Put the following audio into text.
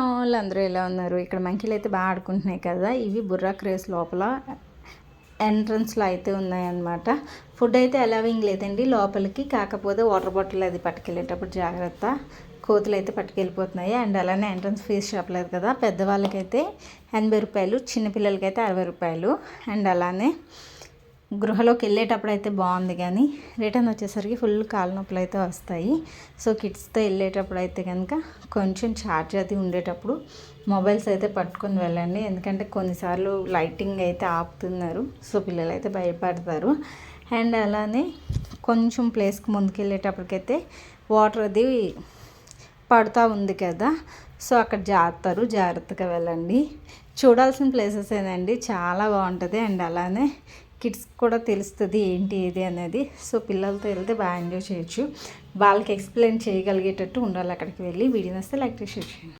All అందరూ ఎలా ఉన్నారు? ఇక్కడ మంకీలు అయితే బాగా ఆడుకుంటున్నాయి కదా. ఇవి బుర్రా క్రేస్ లోపల ఎంట్రన్స్లో అయితే ఉన్నాయన్నమాట. ఫుడ్ అయితే అలవింగ్ లేదండి లోపలికి, కాకపోతే వాటర్ బాటిల్ అది పట్టుకెళ్ళేటప్పుడు జాగ్రత్త, కోతులు అయితే పట్టుకెళ్ళిపోతున్నాయి. అండ్ అలానే ఎంట్రన్స్ ఫీజు చెప్పలేదు కదా, పెద్దవాళ్ళకైతే 80 రూపాయలు, చిన్నపిల్లలకైతే 60 రూపాయలు. అండ్ అలానే గృహలోకి వెళ్ళేటప్పుడు అయితే బాగుంది, కానీ రిటర్న్ వచ్చేసరికి ఫుల్ కాళ్ళ నొప్పులు అయితే వస్తాయి. సో కిడ్స్తో వెళ్ళేటప్పుడు అయితే కనుక కొంచెం ఛార్జ్ అది ఉండేటప్పుడు మొబైల్స్ అయితే పట్టుకొని వెళ్ళండి, ఎందుకంటే కొన్నిసార్లు లైటింగ్ అయితే ఆపుతున్నారు, సో పిల్లలు అయితే భయపడతారు. అండ్ అలానే కొంచెం ప్లేస్కి ముందుకు వెళ్ళేటప్పటికైతే వాటర్ అది పడుతూ ఉంది కదా, సో అక్కడ జాగ్రత్తగా వెళ్ళండి. చూడాల్సిన ప్లేసెస్ ఏనండి, చాలా బాగుంటుంది. అండ్ అలానే కిడ్స్ కూడా తెలుస్తుంది ఏంటి ఏది అనేది. సో పిల్లలతో వెళ్తే బాగా ఎంజాయ్ చేయొచ్చు. వాళ్ళకి ఎక్స్ప్లెయిన్ చేయగలిగేటట్టు ఉండాలి అక్కడికి వెళ్ళి. వీడియో వస్తే లైక్ చేసి షేర్ చేయండి.